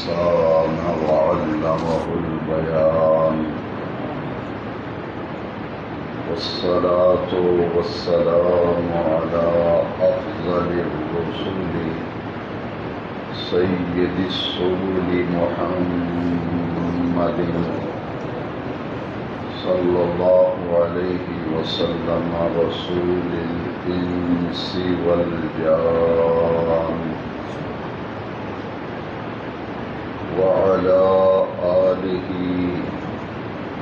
الإنسان وعلمه البيان والصلاة والسلام على أفضل الرسل سيد السول محمد صلى الله عليه وسلم رسول الإنس والجان وعلى آله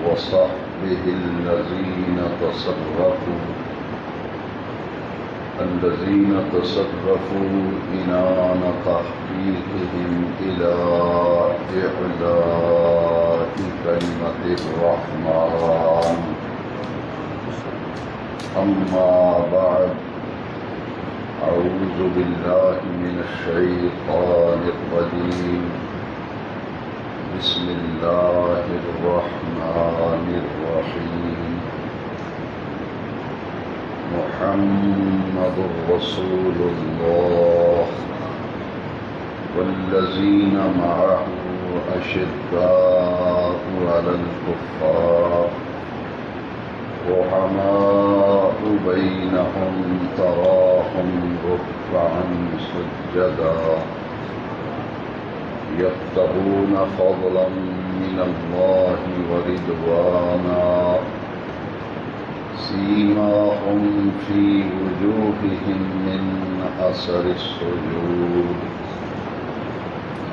وصحبه الذين تصرفوا عنان تحقيقهم إلى إعلاء كلمة الرحمن. أما بعد، أعوذ بالله من الشيطان الرجيم. بسم الله الرحمن الرحيم. محمد رسول الله والذين معه أشداء على الكفار رحماء بينهم تراهم ركعا سجدا يبتغون فضلا من الله ورضوانا سيماهم في وجوههم من أثر السجود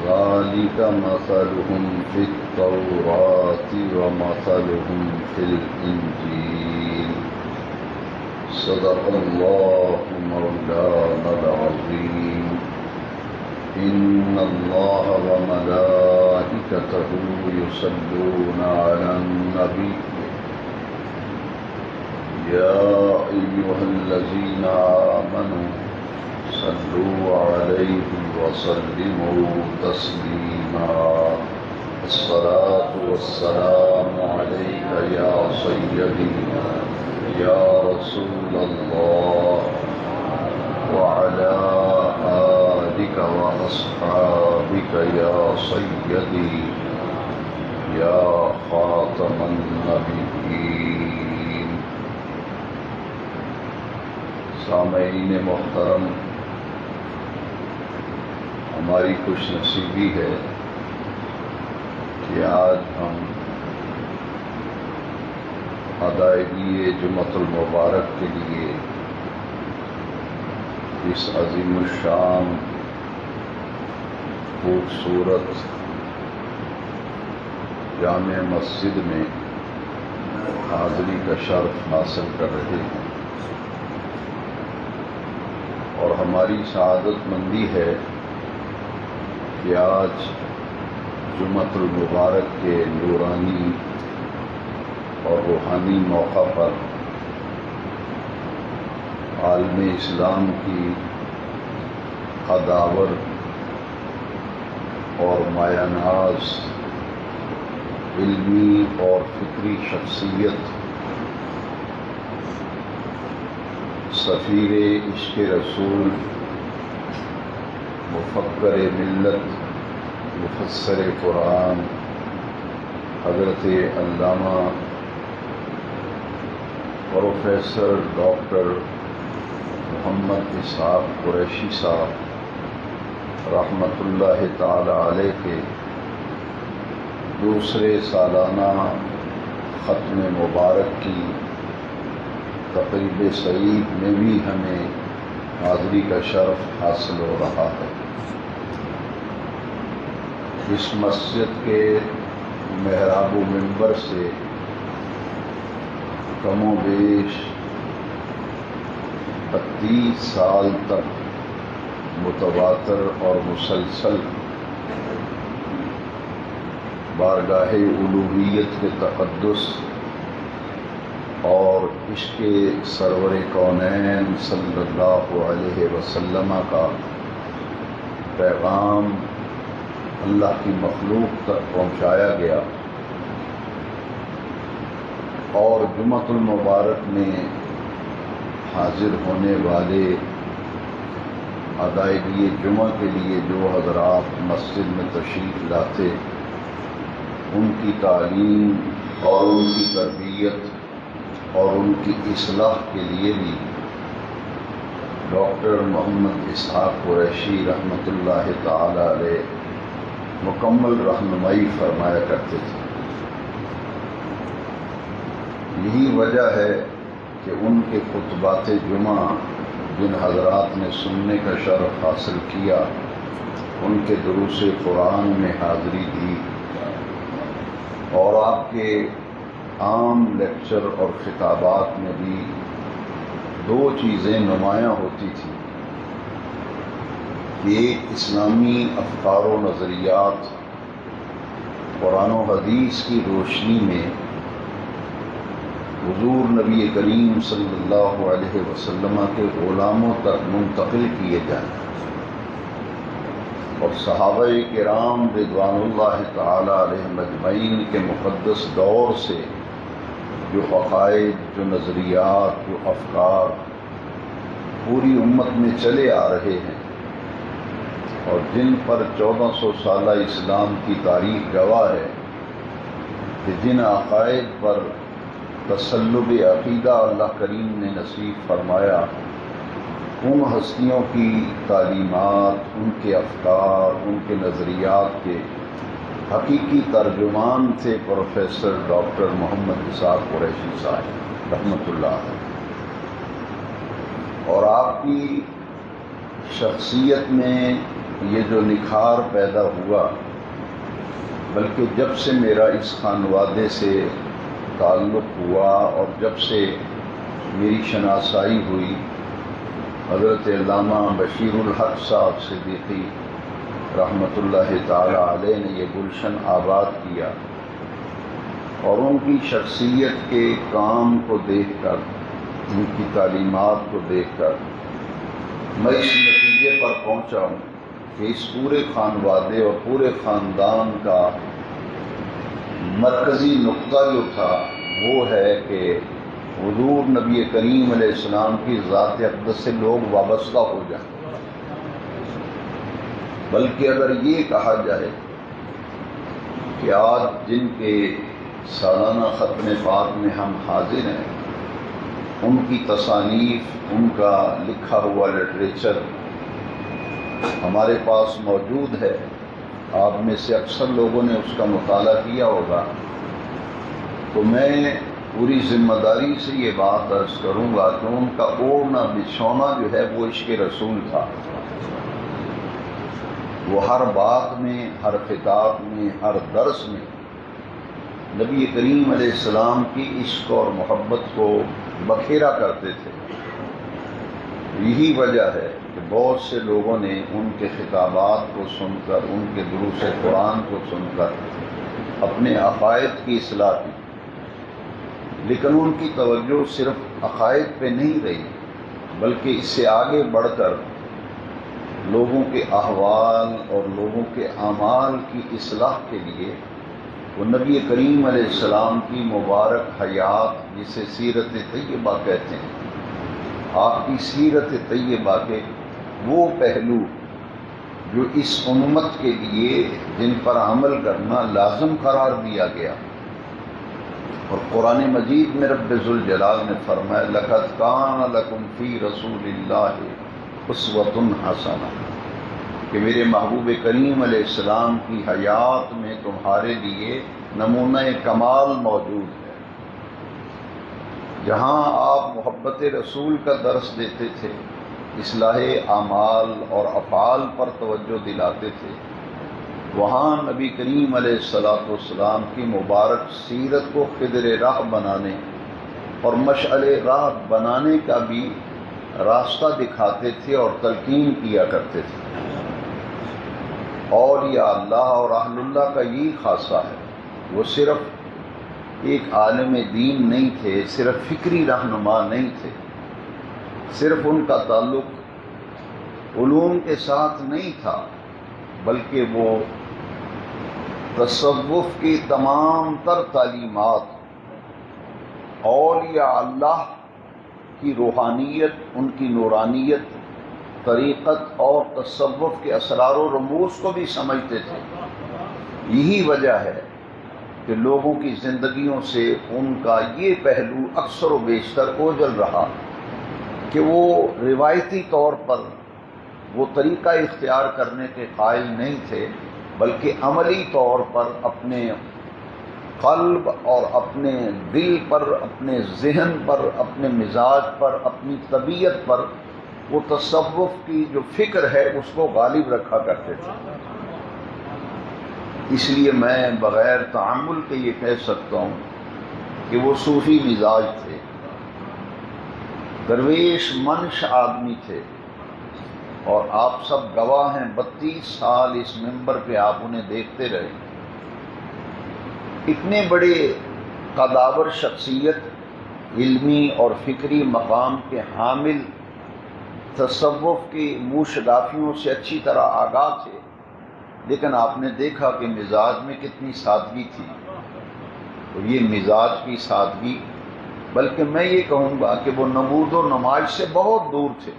ذلك مثلهم في التوراة ومثلهم في الإنجيل. صدق الله مولانا العظيم. إن الله وملائكته يصلون على النبي يا أيها الذين آمنوا صلوا عليه وسلموا تسليما. الصلاة والسلام عليك يا سيدي يا رسول الله وعلى آلك وأصحابك يا سيدي يا خاتم النبيين. سامعین محترم، ہماری خوش نصیبی ہے کہ آج ہم ادائیگی جمعۃ المبارک کے لیے اس عظیم الشان خوبصورت جامع مسجد میں حاضری کا شرف حاصل کر رہے ہیں، اور ہماری سعادت مندی ہے کہ آج جمعۃ المبارک کے نورانی اور روحانی موقع پر عالم اسلام کی قداور اور مایہ ناز علمی اور فکری شخصیت سفیر عشق رسول، مفکر ملت، مفسر قرآن حضرت علامہ پروفیسر ڈاکٹر محمد اسحاق قریشی صاحب رحمۃ اللہ تعالی علیہ کے دوسرے سالانہ ختم مبارک کی تقریب سعید میں بھی ہمیں حاضری کا شرف حاصل ہو رہا ہے۔ اس مسجد کے محراب و منبر سے کم و بیش 32 سال تک متواتر اور مسلسل بارگاہ الوہیت کے تقدس اور عشق سرور کونین صلی اللہ علیہ وسلم کا پیغام اللہ کی مخلوق تک پہنچایا گیا، اور جمعۃ المبارک میں حاضر ہونے والے ادائیگی جمعہ کے لیے جو حضرات مسجد میں تشریف لاتے، ان کی تعلیم اور ان کی تربیت اور ان کی اصلاح کے لیے بھی ڈاکٹر محمد اسحاق قریشی رحمۃ اللہ تعالی علیہ مکمل رہنمائی فرمایا کرتے تھے۔ یہی وجہ ہے کہ ان کے خطبات جمعہ جن حضرات نے سننے کا شرف حاصل کیا، ان کے دروس قرآن میں حاضری دی، اور آپ کے عام لیکچر اور خطابات میں بھی دو چیزیں نمایاں ہوتی تھیں کہ ایک اسلامی افکار و نظریات قرآن و حدیث کی روشنی میں حضور نبی کریم صلی اللہ علیہ وسلم کے غلاموں تک منتقل کیے جائیں، اور صحابہ کرام رضوان اللہ تعالی علیہم اجمعین کے مقدس دور سے جو عقائد، جو نظریات، جو افکار پوری امت میں چلے آ رہے ہیں اور جن پر 1400 سالہ اسلام کی تاریخ گواہ ہے کہ جن عقائد پر تسلب عقیدہ اللہ کریم نے نصیب فرمایا، ان ہستیوں کی تعلیمات، ان کے افکار، ان کے نظریات کے حقیقی ترجمان تھے پروفیسر ڈاکٹر محمد اسحاق قریشی صاحب رحمۃ اللہ علیہ۔ اور آپ کی شخصیت میں یہ جو نکھار پیدا ہوا، بلکہ جب سے میرا اس خانوادے سے تعلق ہوا اور جب سے میری شناسائی ہوئی، حضرت علامہ بشیر الحق صاحب صدیقی رحمۃ اللہ تعالی علیہ نے یہ گلشن آباد کیا، اور ان کی شخصیت کے کام کو دیکھ کر، ان کی تعلیمات کو دیکھ کر میں اس نتیجے پر پہنچا ہوں کہ اس پورے خانوادے اور پورے خاندان کا مرکزی نقطہ جو تھا وہ ہے کہ حضور نبی کریم علیہ السلام کی ذات اقدس سے لوگ وابستہ ہو جائیں۔ بلکہ اگر یہ کہا جائے کہ آج جن کے سالانہ ختم پاک میں ہم حاضر ہیں، ان کی تصانیف، ان کا لکھا ہوا لٹریچر ہمارے پاس موجود ہے، آپ میں سے اکثر لوگوں نے اس کا مطالعہ کیا ہوگا، تو میں پوری ذمہ داری سے یہ بات عرض کروں گا کہ ان کا اوڑھنا بچھونا جو ہے وہ عشق رسول تھا۔ وہ ہر بات میں، ہر خطاب میں، ہر درس میں نبی کریم علیہ السلام کی عشق اور محبت کو بکھیرا کرتے تھے۔ یہی وجہ ہے کہ بہت سے لوگوں نے ان کے خطابات کو سن کر، ان کے دروس قرآن کو سن کر اپنے عقائد کی اصلاح کی، لیکن ان کی توجہ صرف عقائد پہ نہیں رہی، بلکہ اس سے آگے بڑھ کر لوگوں کے احوال اور لوگوں کے اعمال کی اصلاح کے لیے وہ نبی کریم علیہ السلام کی مبارک حیات، جسے سیرت طیبہ کہتے ہیں، آپ کی سیرت طیبہ کے وہ پہلو جو اس امت کے لیے جن پر عمل کرنا لازم قرار دیا گیا، اور قرآن مجید میں رب ذوالجلال نے فرمایا لَقَدْ كَانَ لَكُمْ فِي رَسُولِ اللَّهِ أُسْوَةٌ حَسَنَةٌ، کہ میرے محبوب کریم علیہ السلام کی حیات میں تمہارے لیے نمونہ کمال موجود ہے۔ جہاں آپ محبت رسول کا درس دیتے تھے، اصلاح اعمال اور افعال پر توجہ دلاتے تھے، وہاں نبی کریم علیہ السلام کی مبارک سیرت کو خضر راہ بنانے اور مشعل راہ بنانے کا بھی راستہ دکھاتے تھے اور تلقین کیا کرتے تھے۔ اور یا اللہ اور اہل اللہ کا یہی خاصہ ہے، وہ صرف ایک عالم دین نہیں تھے، صرف فکری رہنما نہیں تھے، صرف ان کا تعلق علوم کے ساتھ نہیں تھا، بلکہ وہ تصوف کی تمام تر تعلیمات، اولیاء اللہ کی روحانیت، ان کی نورانیت، طریقت اور تصوف کے اسرار و رموز کو بھی سمجھتے تھے۔ یہی وجہ ہے کہ لوگوں کی زندگیوں سے ان کا یہ پہلو اکثر و بیشتر اوجھل رہا کہ وہ روایتی طور پر وہ طریقہ اختیار کرنے کے قائل نہیں تھے، بلکہ عملی طور پر اپنے قلب اور اپنے دل پر، اپنے ذہن پر، اپنے مزاج پر، اپنی طبیعت پر وہ تصوف کی جو فکر ہے اس کو غالب رکھا کرتے تھے۔ اس لیے میں بغیر تعمل کے یہ کہہ سکتا ہوں کہ وہ صوفی مزاج تھے، درویش منش آدمی تھے، اور آپ سب گواہ ہیں 32 سال اس منبر پہ آپ انہیں دیکھتے رہے۔ اتنے بڑے قداور شخصیت، علمی اور فکری مقام کے حامل، تصوف کی موشگافیوں سے اچھی طرح آگاہ تھے، لیکن آپ نے دیکھا کہ مزاج میں کتنی سادگی تھی۔ تو یہ مزاج کی سادگی، بلکہ میں یہ کہوں گا کہ وہ نمود و نمائش سے بہت دور تھے۔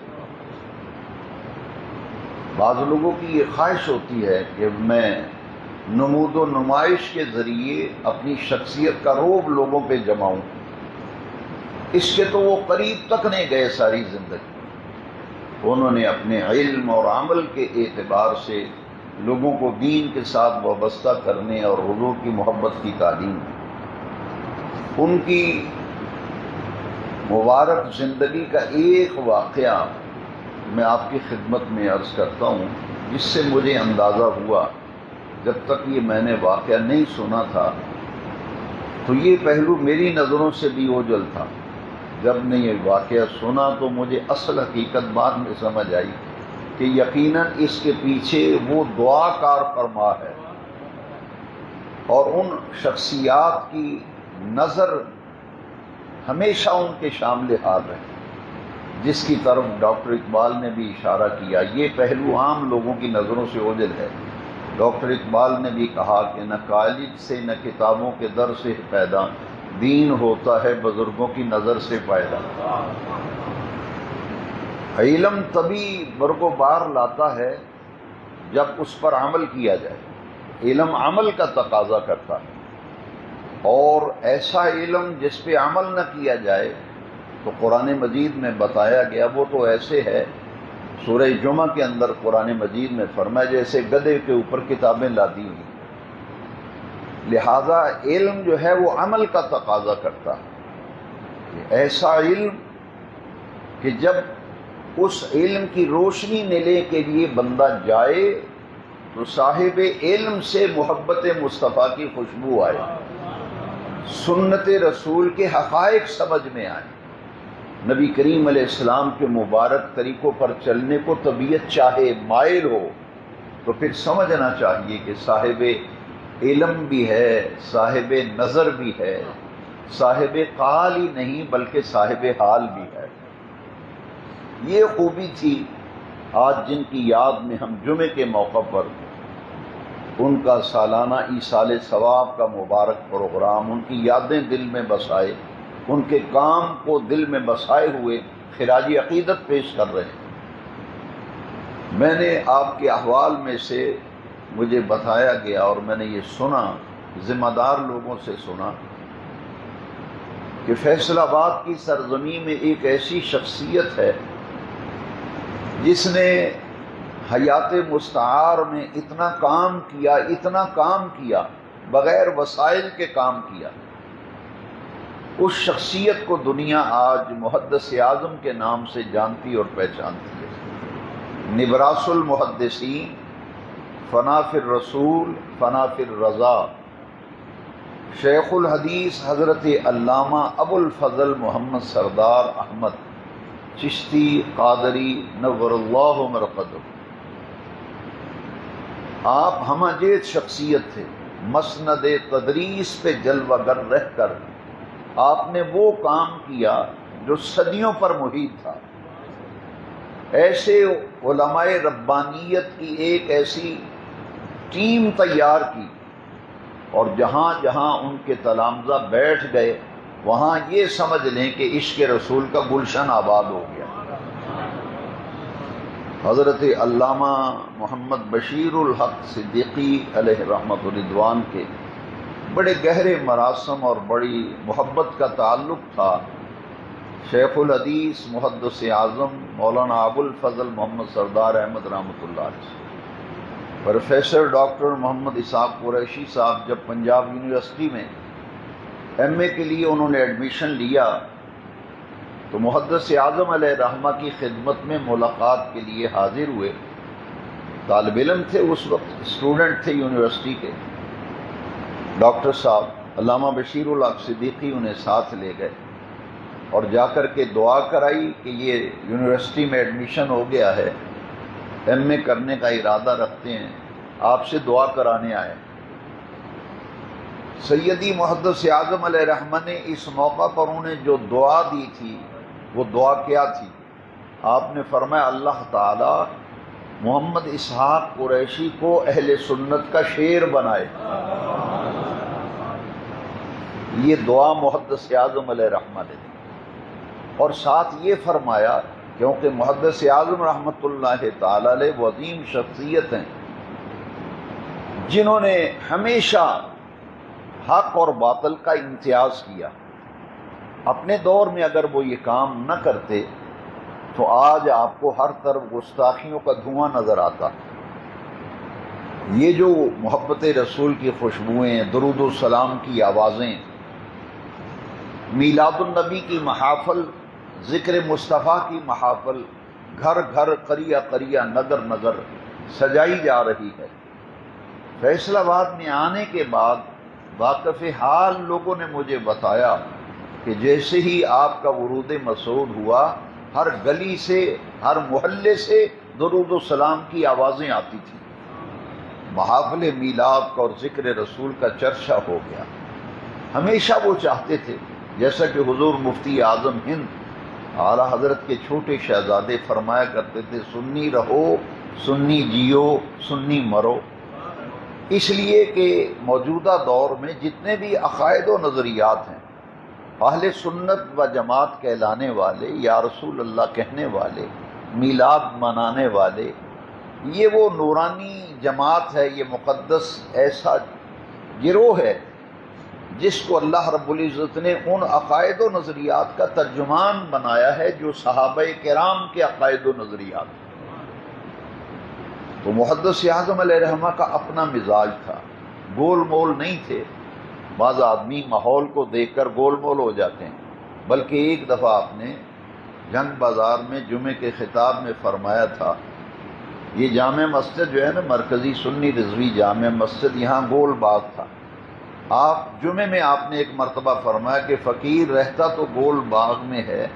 بعض لوگوں کی یہ خواہش ہوتی ہے کہ میں نمود و نمائش کے ذریعے اپنی شخصیت کا روب لوگوں پہ جماؤں۔ اس کے تو وہ قریب تک نہیں گئے ساری زندگی۔ انہوں نے اپنے علم اور عمل کے اعتبار سے لوگوں کو دین کے ساتھ وابستہ کرنے اور حضور کی محبت کی تعلیم دی۔ ان کی مبارک زندگی کا ایک واقعہ میں آپ کی خدمت میں عرض کرتا ہوں، جس سے مجھے اندازہ ہوا، جب تک یہ میں نے واقعہ نہیں سنا تھا تو یہ پہلو میری نظروں سے بھی اوجھل تھا۔ جب نے یہ واقعہ سنا تو مجھے اصل حقیقت بعد میں سمجھ آئی کہ یقیناً اس کے پیچھے وہ دعا کار فرما ہے، اور ان شخصیات کی نظر ہمیشہ ان کے شامل حال ہے، جس کی طرف ڈاکٹر اقبال نے بھی اشارہ کیا۔ یہ پہلو عام لوگوں کی نظروں سے اوجھل ہے۔ ڈاکٹر اقبال نے بھی کہا کہ نہ کالج سے نہ کتابوں کے در سے پیدا، دین ہوتا ہے بزرگوں کی نظر سے پیدا۔ علم تبھی برگ و بار لاتا ہے جب اس پر عمل کیا جائے۔ علم عمل کا تقاضا کرتا ہے، اور ایسا علم جس پہ عمل نہ کیا جائے تو قرآن مجید میں بتایا گیا وہ تو ایسے ہے، سورہ جمعہ کے اندر قرآن مجید میں فرمایا جیسے گدھے کے اوپر کتابیں لادی ہوئی۔ لہذا علم جو ہے وہ عمل کا تقاضا کرتا ہے، ایسا علم کہ جب اس علم کی روشنی ملنے کے لیے بندہ جائے تو صاحب علم سے محبت مصطفیٰ کی خوشبو آئے، سنت رسول کے حقائق سمجھ میں آئے، نبی کریم علیہ السلام کے مبارک طریقوں پر چلنے کو طبیعت چاہے، مائل ہو، تو پھر سمجھنا چاہیے کہ صاحب علم بھی ہے، صاحب نظر بھی ہے، صاحب قال ہی نہیں بلکہ صاحب حال بھی ہے۔ یہ خوبی تھی آج جن کی یاد میں ہم جمعے کے موقع پر ان کا سالانہ ایصال ثواب کا مبارک پروگرام، ان کی یادیں دل میں بسائے، ان کے کام کو دل میں بسائے ہوئے خراج عقیدت پیش کر رہے ہیں۔ میں نے آپ کے احوال میں سے مجھے بتایا گیا اور میں نے یہ سنا، ذمہ دار لوگوں سے سنا کہ فیصل آباد کی سرزمین میں ایک ایسی شخصیت ہے جس نے حیات مستعار میں اتنا کام کیا بغیر وسائل کے کام کیا۔ اس شخصیت کو دنیا آج محدث اعظم کے نام سے جانتی اور پہچانتی ہے۔ نبراس المحدثین، فنا فی الرسول، فنا فی الرضا، شیخ الحدیث حضرت علامہ ابو الفضل محمد سردار احمد چشتی قادری نور اللہ مرقدہ۔ آپ ہمہ جیت شخصیت تھے، مسند تدریس پہ جلوہ گر رہ کر آپ نے وہ کام کیا جو صدیوں پر محیط تھا۔ ایسے علماء ربانیت کی ایک ایسی ٹیم تیار کی، اور جہاں جہاں ان کے تلامذہ بیٹھ گئے وہاں یہ سمجھ لیں کہ عشق رسول کا گلشن آباد ہو گیا۔ حضرت علامہ محمد بشیر الحق صدیقی علیہ رحمت الرضوان کے بڑے گہرے مراسم اور بڑی محبت کا تعلق تھا شیخ الحدیث محدث اعظم مولانا ابو الفضل محمد سردار احمد رحمۃ اللہ علیہ سے۔ پروفیسر ڈاکٹر محمد اسحاق قریشی صاحب جب پنجاب یونیورسٹی میں ایم اے کے لیے انہوں نے ایڈمیشن لیا تو محدث اعظم علیہ رحمہ کی خدمت میں ملاقات کے لیے حاضر ہوئے۔ طالب علم تھے اس وقت، اسٹوڈنٹ تھے یونیورسٹی کے۔ ڈاکٹر صاحب علامہ بشیر الحق صدیقی انہیں ساتھ لے گئے اور جا کر کے دعا کرائی کہ یہ یونیورسٹی میں ایڈمیشن ہو گیا ہے، ایم اے کرنے کا ارادہ رکھتے ہیں، آپ سے دعا کرانے آئے۔ سیدی محدث اعظم علیہ رحمہ نے اس موقع پر انہیں جو دعا دی تھی وہ دعا کیا تھی؟ آپ نے فرمایا اللہ تعالی محمد اسحاق قریشی کو اہل سنت کا شیر بنائے۔ یہ دعا محدث اعظم علیہ رحمہ نے دی، اور ساتھ یہ فرمایا کیونکہ محدث اعظم رحمۃ اللہ تعالی علیہ وہ عظیم شخصیت ہیں جنہوں نے ہمیشہ حق اور باطل کا امتیاز کیا۔ اپنے دور میں اگر وہ یہ کام نہ کرتے تو آج آپ کو ہر طرف گستاخیوں کا دھواں نظر آتا۔ یہ جو محبت رسول کی خوشبوئیں، درود السلام کی آوازیں، میلاد النبی کی محافل، ذکر مصطفیٰ کی محافل، گھر گھر قریہ قریہ نگر نگر سجائی جا رہی ہے۔ فیصل آباد میں آنے کے بعد واقف حال لوگوں نے مجھے بتایا کہ جیسے ہی آپ کا ورود مسعود ہوا، ہر گلی سے، ہر محلے سے درود و سلام کی آوازیں آتی تھیں۔ محافل میلاد کا اور ذکر رسول کا چرچا ہو گیا۔ ہمیشہ وہ چاہتے تھے، جیسا کہ حضور مفتی اعظم ہند اعلیٰ حضرت کے چھوٹے شہزادے فرمایا کرتے تھے، سنی رہو، سنی جیو، سنی مرو۔ اس لیے کہ موجودہ دور میں جتنے بھی عقائد و نظریات ہیں، اہل سنت و جماعت کہلانے والے، یا رسول اللہ کہنے والے، میلاد منانے والے، یہ وہ نورانی جماعت ہے، یہ مقدس ایسا گروہ ہے جس کو اللہ رب العزت نے ان عقائد و نظریات کا ترجمان بنایا ہے جو صحابہ کرام کے عقائد و نظریات۔ تو محدث اعظم علیہ رحمہ کا اپنا مزاج تھا، گول مول نہیں تھے۔ بعض آدمی ماحول کو دیکھ کر گول مول ہو جاتے ہیں، بلکہ ایک دفعہ آپ نے جنگ بازار میں جمعے کے خطاب میں فرمایا تھا، یہ جامع مسجد جو ہے نا، مرکزی سنی رضوی جامع مسجد، یہاں گول باغ تھا۔ آپ جمعے میں آپ نے ایک مرتبہ فرمایا کہ فقیر رہتا تو گول باغ میں ہے،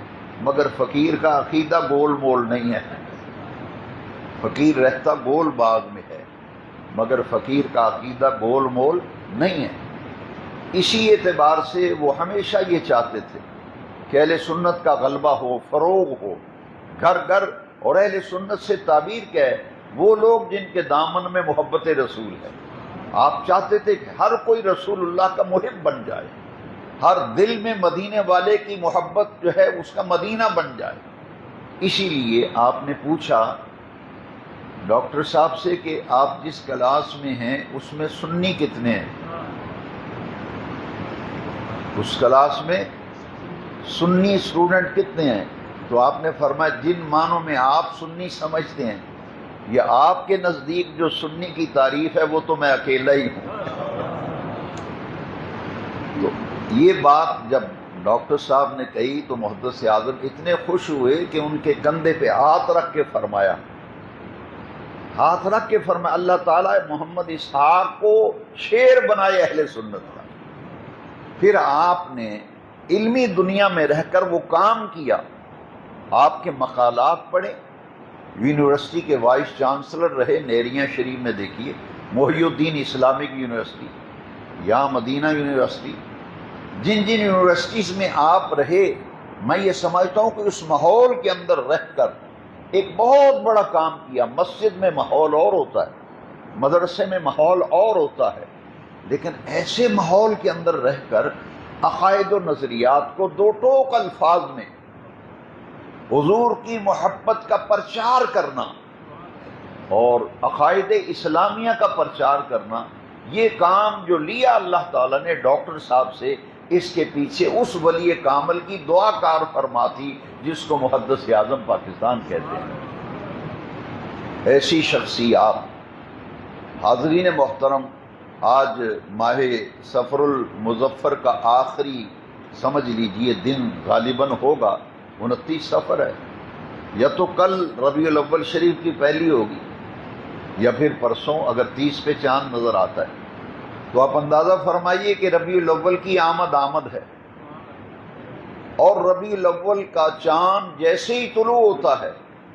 مگر فقیر کا عقیدہ گول مول نہیں ہے۔ فقیر رہتا گول باغ میں ہے، مگر فقیر کا عقیدہ گول مول نہیں ہے۔ اسی اعتبار سے وہ ہمیشہ یہ چاہتے تھے کہ اہل سنت کا غلبہ ہو، فروغ ہو گھر گھر۔ اور اہل سنت سے تعبیر کیا ہے؟ وہ لوگ جن کے دامن میں محبت رسول ہے۔ آپ چاہتے تھے کہ ہر کوئی رسول اللہ کا محب بن جائے، ہر دل میں مدینے والے کی محبت جو ہے اس کا مدینہ بن جائے۔ اسی لیے آپ نے پوچھا ڈاکٹر صاحب سے کہ آپ جس کلاس میں ہیں اس میں سنی کتنے ہیں؟ اس کلاس میں سنی اسٹوڈنٹ کتنے ہیں؟ تو آپ نے فرمایا جن معنوں میں آپ سنی سمجھتے ہیں، یا آپ کے نزدیک جو سنی کی تعریف ہے وہ تو میں اکیلا ہی ہوں۔ تو یہ بات جب ڈاکٹر صاحب نے کہی تو محدث اعظم اتنے خوش ہوئے کہ ان کے کندھے پہ ہاتھ رکھ کے فرمایا، اللہ تعالیٰ محمد اسحاق کو شیر بنائے اہل سنت کا۔ پھر آپ نے علمی دنیا میں رہ کر وہ کام کیا، آپ کے مقالات پڑھے، یونیورسٹی کے وائس چانسلر رہے، نیریاں شریف میں دیکھیے، محی الدین اسلامک یونیورسٹی یا مدینہ یونیورسٹی، جن جن یونیورسٹیز میں آپ رہے، میں یہ سمجھتا ہوں کہ اس ماحول کے اندر رہ کر ایک بہت بڑا کام کیا۔ مسجد میں ماحول اور ہوتا ہے، مدرسے میں ماحول اور ہوتا ہے، لیکن ایسے ماحول کے اندر رہ کر عقائد و نظریات کو دو ٹوک الفاظ میں حضور کی محبت کا پرچار کرنا، اور عقائد اسلامیہ کا پرچار کرنا، یہ کام جو لیا اللہ تعالیٰ نے ڈاکٹر صاحب سے، اس کے پیچھے اس ولی کامل کی دعا کار فرما تھی جس کو محدث اعظم پاکستان کہتے ہیں۔ ایسی شخصیات، حاضرین محترم، آج ماہ صفر المظفر کا آخری سمجھ لیجئے دن غالباً ہوگا، 29 صفر ہے، یا تو کل ربیع الاول شریف کی پہلی ہوگی یا پھر پرسوں اگر 30 پہ چاند نظر آتا ہے، تو آپ اندازہ فرمائیے کہ ربیع الاول کی آمد ہے، اور ربیع الاول کا چاند جیسے ہی طلوع ہوتا ہے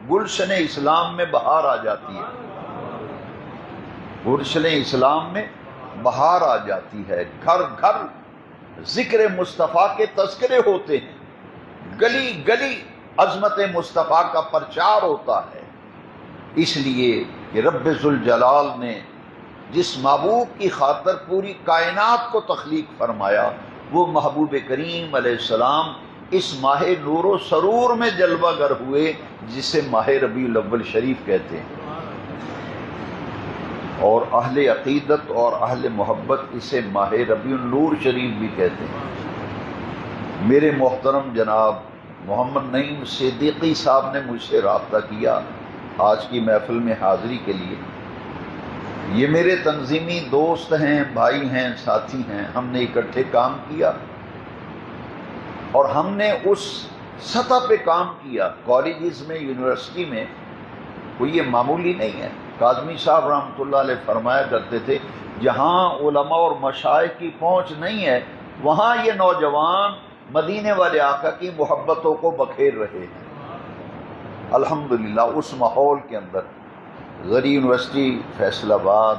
گلشن اسلام میں بہار آ جاتی ہے، گلشن اسلام میں بہار آ جاتی ہے، گھر گھر ذکر مصطفیٰ کے تذکرے ہوتے ہیں، گلی گلی عظمت مصطفیٰ کا پرچار ہوتا ہے۔ اس لیے کہ رب ذوالجلال نے جس محبوب کی خاطر پوری کائنات کو تخلیق فرمایا، وہ محبوب کریم علیہ السلام اس ماہ نور و سرور میں جلوہ گر ہوئے، جسے ماہ ربیع الاول شریف کہتے ہیں، اور اہل عقیدت اور اہل محبت اسے ماہ ربیع النور شریف بھی کہتے ہیں۔ میرے محترم جناب محمد نعیم صدیقی صاحب نے مجھ سے رابطہ کیا آج کی محفل میں حاضری کے لیے۔ یہ میرے تنظیمی دوست ہیں، بھائی ہیں، ساتھی ہیں، ہم نے اکٹھے کام کیا، اور ہم نے اس سطح پہ کام کیا، کالجز میں، یونیورسٹی میں، کوئی یہ معمولی نہیں ہے۔ کاظمی صاحب رحمۃ اللہ علیہ فرمایا کرتے تھے، جہاں علماء اور مشائخ کی پہنچ نہیں ہے وہاں یہ نوجوان مدینے والے آقا کی محبتوں کو بکھیر رہے ہیں۔ الحمدللہ اس ماحول کے اندر زرعی یونیورسٹی فیصل آباد،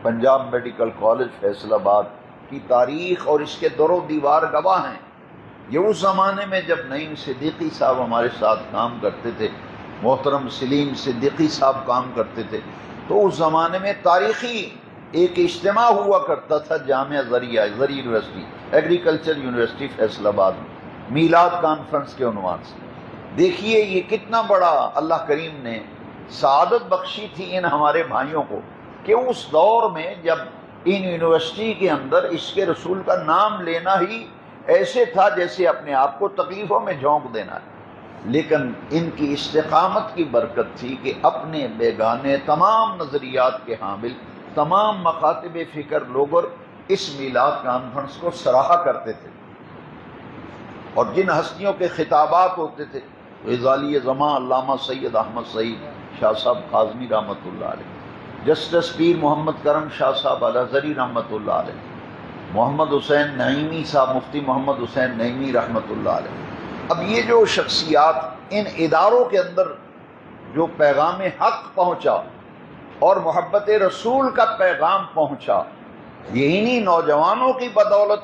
پنجاب میڈیکل کالج فیصل آباد کی تاریخ اور اس کے در و دیوار گواہ ہیں۔ یہ اس زمانے میں جب نعیم صدیقی صاحب ہمارے ساتھ کام کرتے تھے، محترم سلیم صدیقی صاحب کام کرتے تھے، تو اس زمانے میں تاریخی ایک اجتماع ہوا کرتا تھا جامعہ زرعی یونیورسٹی، ایگریکلچر یونیورسٹی فیصل آباد میں، میلاد کانفرنس کے عنوان سے۔ دیکھیے یہ کتنا بڑا اللہ کریم نے سعادت بخشی تھی ان ہمارے بھائیوں کو، کہ اس دور میں جب ان یونیورسٹی کے اندر عشق رسول کا نام لینا ہی ایسے تھا جیسے اپنے آپ کو تکلیفوں میں جھونک دینا ہے، لیکن ان کی استقامت کی برکت تھی کہ اپنے بیگانے تمام نظریات کے حامل، تمام مکاتب فکر لوگ اس میلاد کانفرنس کو سراہا کرتے تھے، اور جن ہستیوں کے خطابات ہوتے تھے، غزالی زمان علامہ سید احمد سعید شاہ صاحب کاظمی رحمۃ اللہ علیہ، جسٹس پیر محمد کرم شاہ صاحب الازہری رحمۃ اللہ علیہ، محمد حسین نعیمی صاحب، مفتی محمد حسین نعیمی رحمۃ اللہ علیہ۔ اب یہ جو شخصیات ان اداروں کے اندر جو پیغام حق پہنچا اور محبت رسول کا پیغام پہنچا، یہ انہی نوجوانوں کی بدولت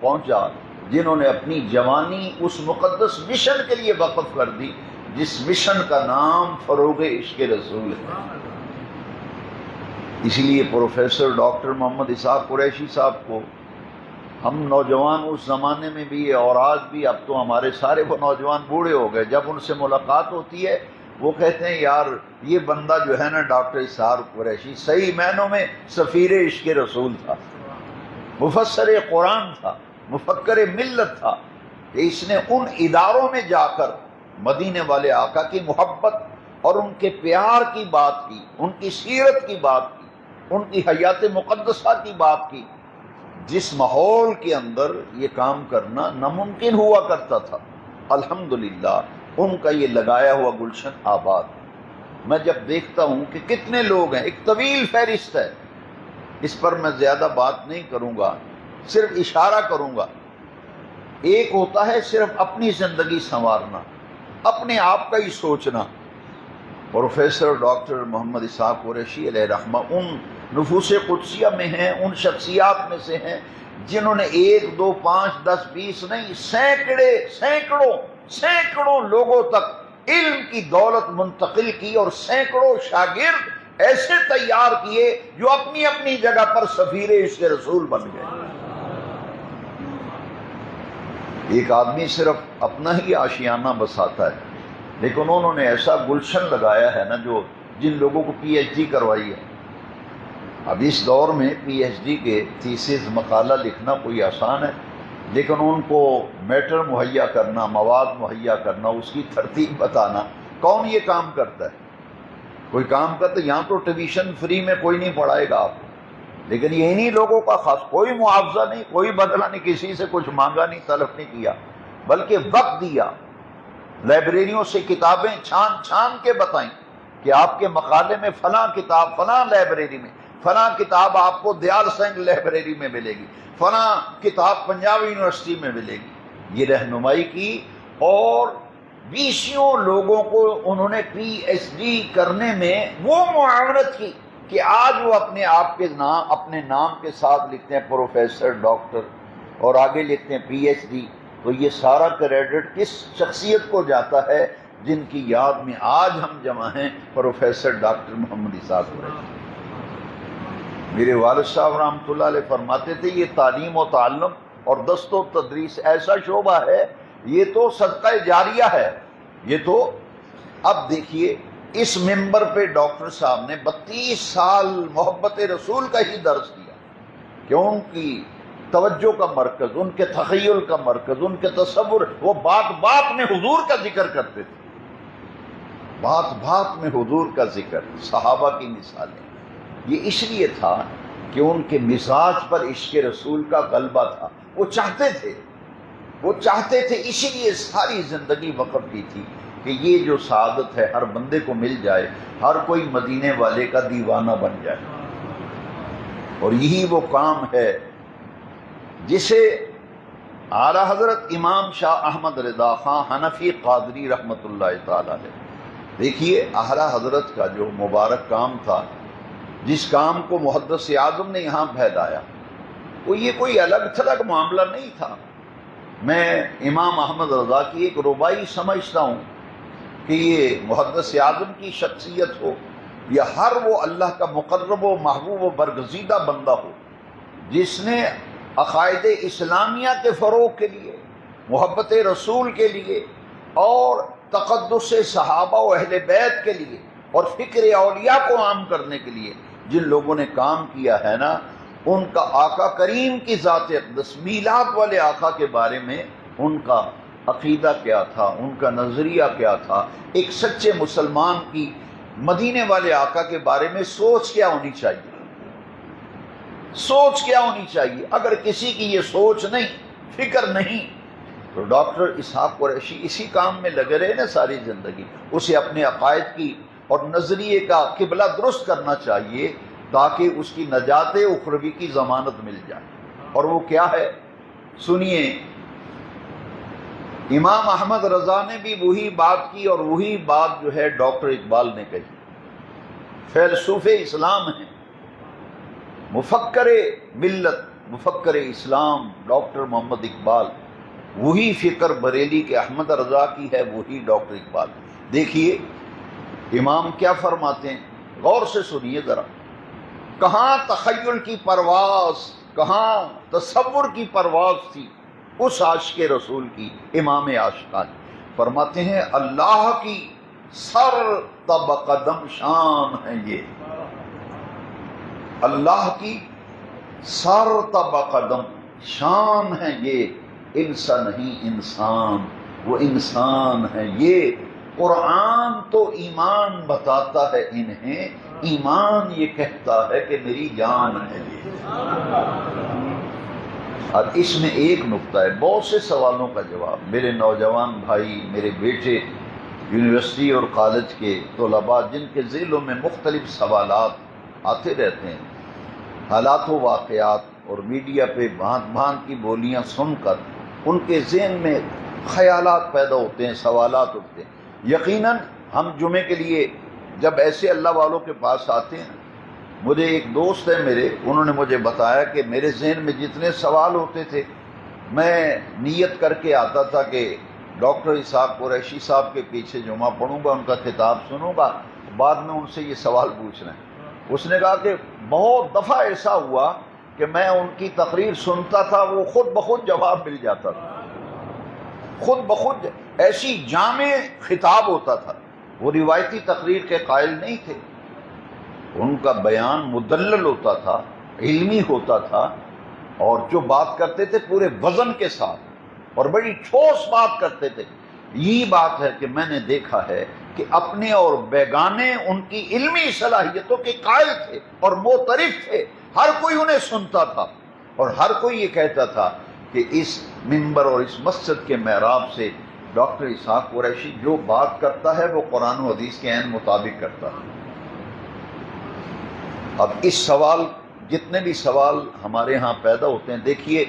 پہنچا جنہوں نے اپنی جوانی اس مقدس مشن کے لیے وقف کر دی جس مشن کا نام فروغ عشق رسول ہے۔ اسی لیے پروفیسر ڈاکٹر محمد اسحاق قریشی صاحب کو ہم نوجوان اس زمانے میں بھی اور آج بھی، اب تو ہمارے سارے وہ نوجوان بوڑھے ہو گئے، جب ان سے ملاقات ہوتی ہے وہ کہتے ہیں یار یہ بندہ جو ہے نا ڈاکٹر اسحاق قریشی صحیح معنوں میں سفیر عشق رسول تھا، مفسر قرآن تھا، مفکر ملت تھا، کہ اس نے ان اداروں میں جا کر مدینے والے آقا کی محبت اور ان کے پیار کی بات کی، ان کی سیرت کی بات کی، ان کی حیات مقدسہ کی بات کی، جس ماحول کے اندر یہ کام کرنا ناممکن ہوا کرتا تھا۔ الحمدللہ ان کا یہ لگایا ہوا گلشن آباد۔ میں جب دیکھتا ہوں کہ کتنے لوگ ہیں، ایک طویل فہرست ہے، اس پر میں زیادہ بات نہیں کروں گا، صرف اشارہ کروں گا۔ ایک ہوتا ہے صرف اپنی زندگی سنوارنا، اپنے آپ کا ہی سوچنا۔ پروفیسر ڈاکٹر محمد اسحاق قریشی علیہ رحمہ ان نفوس قدسیہ میں ہیں، ان شخصیات میں سے ہیں جنہوں نے 1 2 5 10 20 نہیں، سینکڑوں لوگوں تک علم کی دولت منتقل کی، اور سینکڑوں شاگرد ایسے تیار کیے جو اپنی اپنی جگہ پر سفیر عشق رسول بن گئے۔ ایک آدمی صرف اپنا ہی آشیانہ بساتا ہے، لیکن انہوں نے ایسا گلشن لگایا ہے نا جو جن لوگوں کو پی ایچ ڈی کروائی ہے۔ اب اس دور میں پی ایچ ڈی کے تھیسس مقالہ لکھنا کوئی آسان ہے، لیکن ان کو میٹر مہیا کرنا، مواد مہیا کرنا، اس کی ترتیب بتانا، کون یہ کام کرتا ہے؟ کوئی کام کرتا ہے؟ یہاں تو ٹیوشن فری میں کوئی نہیں پڑھائے گا آپ کو، لیکن یہ انہی لوگوں کا خاص، کوئی معاوضہ نہیں، کوئی بدلہ نہیں، کسی سے کچھ مانگا نہیں، طلب نہیں کیا، بلکہ وقت دیا، لائبریریوں سے کتابیں چھان چھان کے بتائیں کہ آپ کے مقالے میں فلاں کتاب فلاں لائبریری میں، فلاں کتاب آپ کو دیال سنگھ لائبریری میں ملے گی، فلاں کتاب پنجاب یونیورسٹی میں ملے گی۔ یہ رہنمائی کی، اور بیسیوں لوگوں کو انہوں نے پی ایچ ڈی کرنے میں وہ معاونت کی کہ آج وہ اپنے نام کے ساتھ لکھتے ہیں پروفیسر، ڈاکٹر، اور آگے لکھتے ہیں پی ایچ ڈی۔ تو یہ سارا کریڈٹ کس شخصیت کو جاتا ہے؟ جن کی یاد میں آج ہم جمع ہیں، پروفیسر ڈاکٹر محمد اسحاق قریشی۔ میرے والد صاحب رحمۃ اللہ علیہ فرماتے تھے یہ تعلیم و تعلم اور دست و تدریس ایسا شعبہ ہے، یہ تو صدقہ جاریہ ہے۔ یہ تو اب دیکھیے اس ممبر پہ ڈاکٹر صاحب نے 32 سال محبت رسول کا ہی درس دیا، کہ ان کی توجہ کا مرکز، ان کے تخیل کا مرکز، ان کے تصور، وہ بات بات میں حضور کا ذکر کرتے تھے، بات بات میں حضور کا ذکر، صحابہ کی مثالیں۔ یہ اس لیے تھا کہ ان کے مزاج پر عشق رسول کا غلبہ تھا، وہ چاہتے تھے، اسی لیے ساری زندگی وقف کی تھی کہ یہ جو سعادت ہے ہر بندے کو مل جائے، ہر کوئی مدینے والے کا دیوانہ بن جائے۔ اور یہی وہ کام ہے جسے اعلی حضرت امام شاہ احمد رضا خان حنفی قادری رحمۃ اللہ تعالی علیہ، دیکھیے اعلی حضرت کا جو مبارک کام تھا، جس کام کو محدث اعظم نے یہاں پھیلایا، وہ یہ کوئی الگ تھلگ معاملہ نہیں تھا۔ میں امام احمد رضا کی ایک ربائی سمجھتا ہوں کہ یہ محدث اعظم کی شخصیت ہو یا ہر وہ اللہ کا مقرب و محبوب و برگزیدہ بندہ ہو جس نے عقائد اسلامیہ کے فروغ کے لیے، محبت رسول کے لیے، اور تقدس صحابہ و اہل بیت کے لیے، اور فکر اولیاء کو عام کرنے کے لیے جن لوگوں نے کام کیا ہے نا، ان کا آقا کریم کی ذات اقدس، میلاد والے آقا کے بارے میں ان کا عقیدہ کیا تھا، ان کا نظریہ کیا تھا، ایک سچے مسلمان کی مدینے والے آقا کے بارے میں سوچ کیا ہونی چاہیے، سوچ کیا ہونی چاہیے۔ اگر کسی کی یہ سوچ نہیں، فکر نہیں، تو ڈاکٹر اسحاق قریشی اسی کام میں لگے رہے نا ساری زندگی۔ اسے اپنے عقائد کی اور نظریے کا قبلہ درست کرنا چاہیے تاکہ اس کی نجات اخروی کی ضمانت مل جائے۔ اور وہ کیا ہے؟ سنیے، امام احمد رضا نے بھی وہی بات کی، اور وہی بات جو ہے ڈاکٹر اقبال نے کہی۔ فیلسوف اسلام ہیں، مفکر ملت، مفکر اسلام ڈاکٹر محمد اقبال، وہی فکر بریلی کے احمد رضا کی ہے، وہی ڈاکٹر اقبال۔ دیکھیے امام کیا فرماتے ہیں، غور سے سنیے ذرا۔ کہاں تخیل کی پرواز، کہاں تصور کی پرواز تھی اس عاشق رسول کی، امام عاشقان فرماتے ہیں اللہ کی سر تب قدم شان ہے یہ، اللہ کی سر تب قدم شان ہے یہ، انسان نہیں انسان، وہ انسان ہے یہ۔ قرآن تو ایمان بتاتا ہے انہیں، ایمان یہ کہتا ہے کہ میری جان ہے یہ۔ اور اس میں ایک نقطہ ہے، بہت سے سوالوں کا جواب میرے نوجوان بھائی، میرے بیٹے، یونیورسٹی اور کالج کے طلباء جن کے ذہنوں میں مختلف سوالات آتے رہتے ہیں، حالات و واقعات اور میڈیا پہ بھانت بھانت کی بولیاں سن کر ان کے ذہن میں خیالات پیدا ہوتے ہیں، سوالات اٹھتے ہیں۔ یقیناً ہم جمعے کے لیے جب ایسے اللہ والوں کے پاس آتے ہیں، مجھے ایک دوست ہے میرے، انہوں نے مجھے بتایا کہ میرے ذہن میں جتنے سوال ہوتے تھے میں نیت کر کے آتا تھا کہ ڈاکٹر اسحاق قریشی صاحب کے پیچھے جمعہ پڑھوں گا، ان کا خطاب سنوں گا، بعد میں ان سے یہ سوال پوچھنا ہے۔ اس نے کہا کہ بہت دفعہ ایسا ہوا کہ میں ان کی تقریر سنتا تھا، وہ خود بخود جواب مل جاتا تھا، خود بخود ایسی جامع خطاب ہوتا تھا وہ روایتی تقریر کے قائل نہیں تھے، ان کا بیان مدلل ہوتا تھا، علمی ہوتا تھا، اور جو بات کرتے تھے پورے وزن کے ساتھ اور بڑی ٹھوس بات کرتے تھے۔ یہی بات ہے کہ میں نے دیکھا ہے کہ اپنے اور بیگانے ان کی علمی صلاحیتوں کے قائل تھے اور معترف تھے، ہر کوئی انہیں سنتا تھا اور ہر کوئی یہ کہتا تھا کہ اس ممبر اور اس مسجد کے محراب سے ڈاکٹر اسحاق قریشی جو بات کرتا ہے وہ قرآن و حدیث کے عین مطابق کرتا ہے۔ اب اس سوال، جتنے بھی سوال ہمارے ہاں پیدا ہوتے ہیں، دیکھیے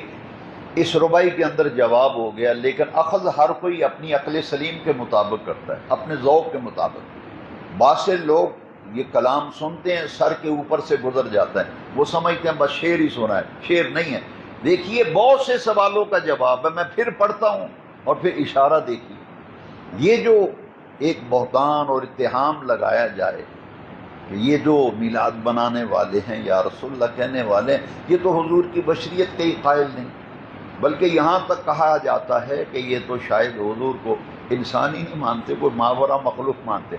اس ربائی کے اندر جواب ہو گیا، لیکن اخذ ہر کوئی اپنی عقل سلیم کے مطابق کرتا ہے، اپنے ذوق کے مطابق۔ بعض سے لوگ یہ کلام سنتے ہیں، سر کے اوپر سے گزر جاتا ہے، وہ سمجھتے ہیں بس شعر ہی سنا ہے، شعر نہیں ہے۔ دیکھیے بہت سے سوالوں کا جواب ہے، میں پھر پڑھتا ہوں اور پھر اشارہ دیکھیے۔ یہ جو ایک بہتان اور اتہام لگایا جائے کہ یہ جو میلاد بنانے والے ہیں یا رسول اللہ کہنے والے ہیں، یہ تو حضور کی بشریت کے ہی قائل نہیں، بلکہ یہاں تک کہا جاتا ہے کہ یہ تو شاید حضور کو انسان ہی نہیں مانتے، کوئی ماورا مخلوق مانتے۔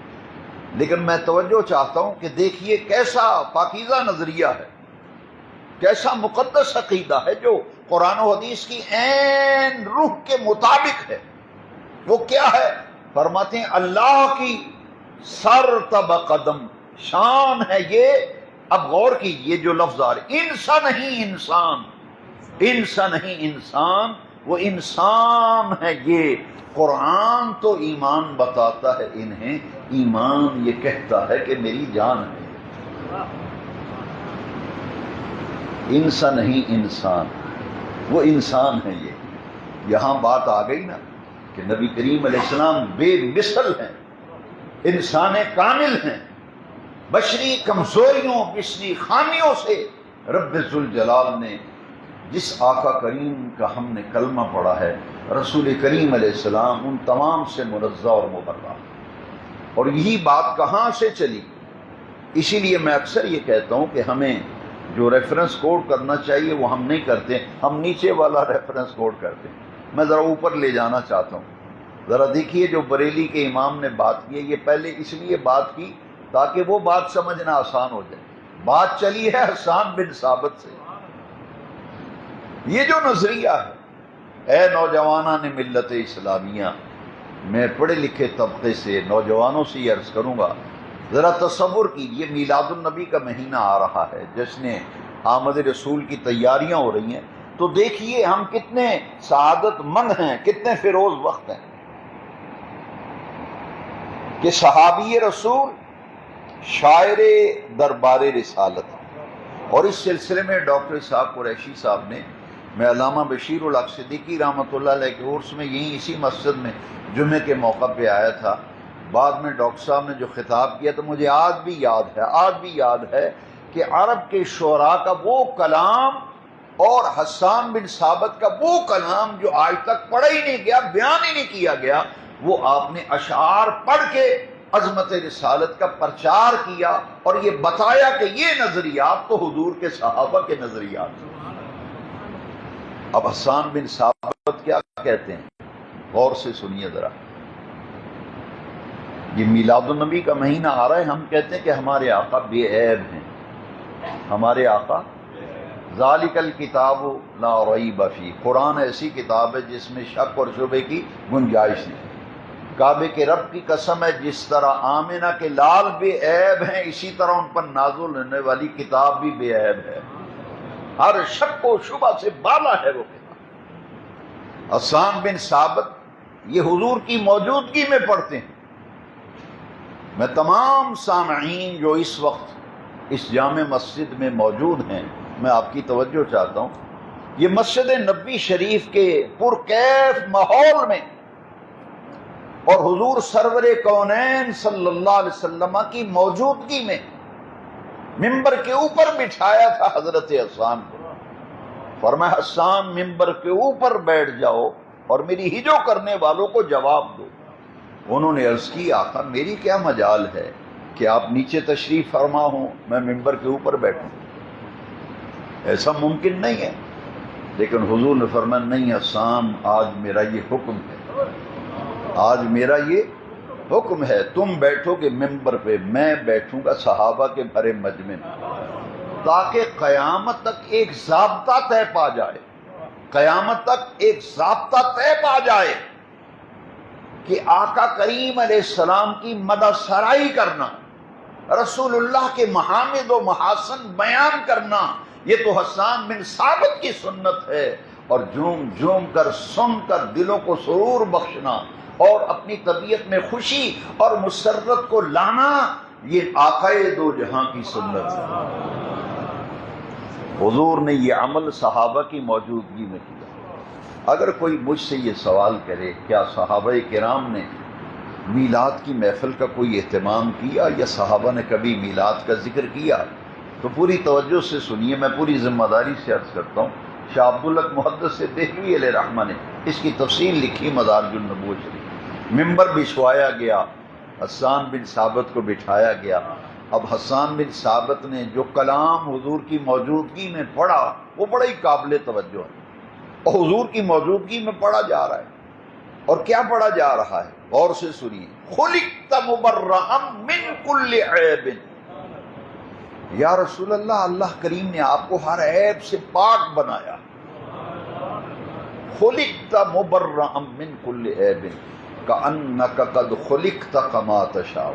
لیکن میں توجہ چاہتا ہوں کہ دیکھیے کیسا پاکیزہ نظریہ ہے، کیسا مقدس عقیدہ ہے جو قرآن و حدیث کی عین روح کے مطابق ہے۔ وہ کیا ہے؟ فرماتے ہیں اللہ کی سر تب قدم شان ہے یہ۔ اب غور کیجئے جو لفظ آ رہے، انسان نہیں انسان، انسان نہیں انسان، وہ انسان ہے یہ۔ قرآن تو ایمان بتاتا ہے انہیں، ایمان یہ کہتا ہے کہ میری جان ہے۔ انسان نہیں انسان، وہ انسان ہے یہ۔ یہاں بات آ گئی نا کہ نبی کریم علیہ السلام بے مثل ہیں، انسان کامل ہیں، بشری کمزوریوں، بشری خامیوں سے رب ذوالجلال نے جس آقا کریم کا ہم نے کلمہ پڑھا ہے، رسول کریم علیہ السلام، ان تمام سے منزہ اور مبرہ۔ اور یہی بات کہاں سے چلی؟ اسی لیے میں اکثر یہ کہتا ہوں کہ ہمیں جو ریفرنس کوڈ کرنا چاہیے وہ ہم نہیں کرتے، ہم نیچے والا ریفرنس کوڈ کرتے ہیں۔ میں ذرا اوپر لے جانا چاہتا ہوں، ذرا دیکھیے جو بریلی کے امام نے بات کی ہے، یہ پہلے اس لیے بات کی تاکہ وہ بات سمجھنا آسان ہو جائے۔ بات چلی ہے حسان بن ثابت سے۔ یہ جو نظریہ ہے، اے نوجوانان ملت اسلامیہ، میں پڑھے لکھے طبقے سے نوجوانوں سے یہ عرض کروں گا، ذرا تصور کیجئے میلاد النبی کا مہینہ آ رہا ہے، جشن آمد رسول کی تیاریاں ہو رہی ہیں، تو دیکھیے ہم کتنے سعادت مند ہیں، کتنے فیروز وقت ہیں کہ صحابی رسول شاعر دربار رسالت۔ اور اس سلسلے میں ڈاکٹر اسحاق قریشی صاحب نے، میں علامہ بشیر الحق صدیقی رحمۃ اللہ علیہ کے عرس میں یہیں اسی مسجد میں جمعے کے موقع پہ آیا تھا، بعد میں ڈاکٹر صاحب نے جو خطاب کیا تو مجھے آج بھی یاد ہے کہ عرب کے شعراء کا وہ کلام اور حسان بن ثابت کا وہ کلام جو آج تک پڑھا ہی نہیں گیا، بیان ہی نہیں کیا گیا، وہ آپ نے اشعار پڑھ کے عظمت رسالت کا پرچار کیا اور یہ بتایا کہ یہ نظریات تو حضور کے صحابہ کے نظریات ہیں۔ اب حسان بن ثابت کیا کہتے ہیں، غور سے سنیے ذرا۔ یہ میلاد النبی کا مہینہ آ رہا ہے، ہم کہتے ہیں کہ ہمارے آقا بے عیب ہیں، ہمارے آقا ذالک الکتاب لا ریب فیہ، قرآن ایسی کتاب ہے جس میں شک اور شبہ کی گنجائش نہیں۔ کعبے کے رب کی قسم ہے، جس طرح آمنہ کے لال بے عیب ہیں، اسی طرح ان پر نازل ہونے والی کتاب بھی بے عیب ہے، ہر شک و شبہ سے بالا ہے وہ کتاب۔ حسان بن ثابت یہ حضور کی موجودگی میں پڑھتے ہیں۔ میں تمام سامعین جو اس وقت اس جامع مسجد میں موجود ہیں، میں آپ کی توجہ چاہتا ہوں، یہ مسجد نبوی شریف کے پرکیف ماحول میں اور حضور سرور کونین صلی اللہ علیہ وسلم کی موجودگی میں ممبر کے اوپر بٹھایا تھا حضرت حسان کو، فرمایا حسان ممبر کے اوپر بیٹھ جاؤ اور میری ہجو کرنے والوں کو جواب دو۔ انہوں نے عرض کی آقا میری کیا مجال ہے کہ آپ نیچے تشریف فرما ہوں، میں ممبر کے اوپر بیٹھوں، ایسا ممکن نہیں ہے۔ لیکن حضور نے فرمایا نہیں حسان، آج میرا یہ حکم ہے، آج میرا یہ حکم ہے تم بیٹھو گے ممبر پہ، میں بیٹھوں گا صحابہ کے بھرے مجمع میں، تاکہ قیامت تک ایک ضابطہ طے پا جائے، قیامت تک ایک ضابطہ طے پا جائے کہ آقا کریم علیہ السلام کی مدح سرائی کرنا، رسول اللہ کے محامد و محاسن بیان کرنا، یہ تو حسان بن ثابت کی سنت ہے، اور جھوم جھوم کر سن کر دلوں کو سرور بخشنا اور اپنی طبیعت میں خوشی اور مسرت کو لانا، یہ آقائے دو جہاں کی سنت ہے۔ حضور نے یہ عمل صحابہ کی موجودگی میں کیا۔ اگر کوئی مجھ سے یہ سوال کرے کیا صحابہ کرام نے میلاد کی محفل کا کوئی اہتمام کیا یا صحابہ نے کبھی میلاد کا ذکر کیا، تو پوری توجہ سے سنیے، میں پوری ذمہ داری سے عرض کرتا ہوں۔ شاہ عبداللہ محدث دہلوی علیہ رحمہ نے اس کی تفصیل لکھی مدارج النبوۃ شریف۔ ممبر بچھوایا گیا، حسان بن ثابت کو بٹھایا گیا۔ اب حسان بن ثابت نے جو کلام حضور کی موجودگی میں پڑھا وہ بڑا ہی قابل توجہ ہے، اور حضور کی موجودگی میں پڑھا جا رہا ہے۔ اور کیا پڑھا جا رہا ہے؟ غور سے سنیے۔ خلقت مبرئا من کل عیب، یا رسول اللہ، اللہ کریم نے آپ کو ہر عیب سے پاک بنایا۔ خلقت مبرئا من کل عیب کأنک قد خلقت کما تشاء،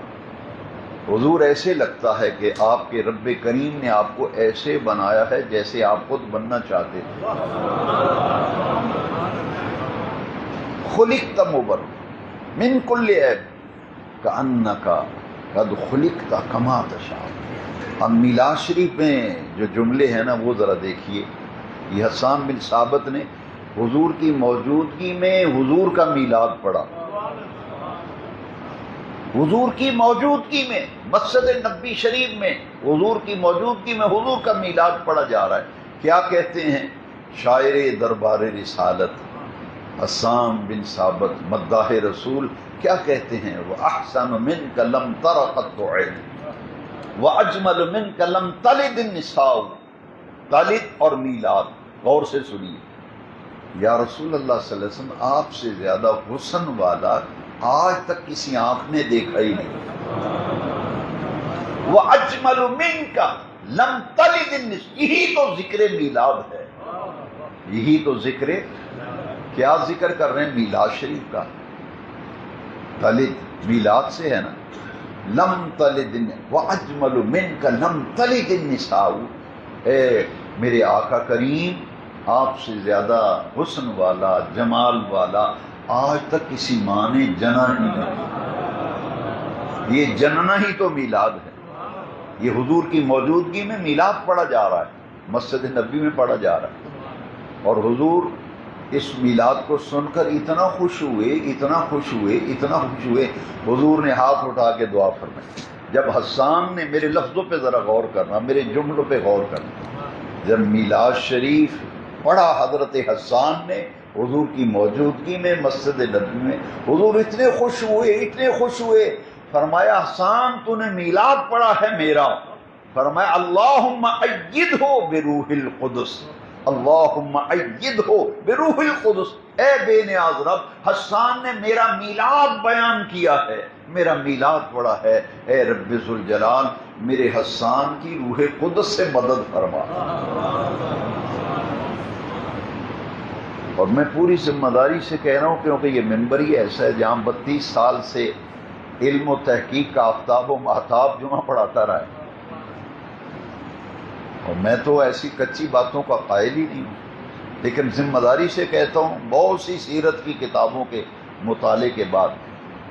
حضور ایسے لگتا ہے کہ آپ کے رب کریم نے آپ کو ایسے بنایا ہے جیسے آپ خود بننا چاہتے تھے۔ خلقت مبرئا من کل عیب کأنک قد خلقت کما تشاء۔ اب میلاد شریف میں جو جملے ہیں نا وہ ذرا دیکھیے۔ یہ حسان بن ثابت نے حضور کی موجودگی میں حضور کا میلاد پڑھا، حضور کی موجودگی میں مسجد نبوی شریف میں حضور کی موجودگی میں حضور کا میلاد پڑھا جا رہا ہے۔ کیا کہتے ہیں شاعر دربار رسالت حسان بن ثابت مداح رسول، کیا کہتے ہیں؟ وَأَحْسَنُ مِنْكَ لَمْ تَرَ قَطُّ عَيْنٌ وَأَجْمَلُ مِنْكَ لَمْ تَلِدِ النِّسَاءُ۔ تلد اور میلاد، غور سے سنیے۔ یا رسول اللہ صلی اللہ علیہ وسلم، آپ سے زیادہ حسن والا آج تک کسی آنکھ نے دیکھا ہی نہیں۔ وَأَجْمَلُ مِنْكَ لَمْ تَلِدِ النِّسَاءُ، یہی تو ذکر میلاد ہے، یہی تو ذکر، کیا ذکر کر رہے ہیں؟ میلاد شریف کا۔ تلد میلاد سے ہے نا۔ لم تلد واجمل منک لم تلد النساء، اے میرے آقا کریم، آپ سے زیادہ حسن والا جمال والا آج تک کسی ماں نے جنا ہی نہیں۔ یہ جننا ہی تو میلاد ہے۔ یہ حضور کی موجودگی میں میلاد پڑھا جا رہا ہے، مسجد نبوی میں پڑھا جا رہا ہے، اور حضور اس میلاد کو سن کر اتنا خوش ہوئے، اتنا خوش ہوئے، اتنا خوش ہوئے، حضور نے ہاتھ اٹھا کے دعا فرمائی۔ جب حسان نے، میرے لفظوں پہ ذرا غور کرنا، میرے جملوں پہ غور کرنا، جب میلاد شریف پڑھا حضرت حسان نے حضور کی موجودگی میں مسجد نبوی میں، حضور اتنے خوش ہوئے، اتنے خوش ہوئے، فرمایا حسان تو نے میلاد پڑھا ہے میرا، فرمایا اللہم ایدہ بروح القدس، اللہم ایدہ بروح القدس، اے بے نیاز رب، حسان نے میرا میلاد بیان کیا ہے، میرا میلاد پڑھا ہے، اے رب ذوالجلال میرے حسان کی روح قدس سے مدد فرما۔ اور میں پوری ذمہ داری سے کہہ رہا ہوں، کیونکہ یہ منبر ہی ایسا ہے جہاں 32 سال سے علم و تحقیق کا آفتاب و مہتاب جمعہ پڑھاتا رہا ہے، اور میں تو ایسی کچی باتوں کا قائل ہی نہیں ہوں، لیکن ذمہ داری سے کہتا ہوں، بہت سی سیرت کی کتابوں کے مطالعے کے بعد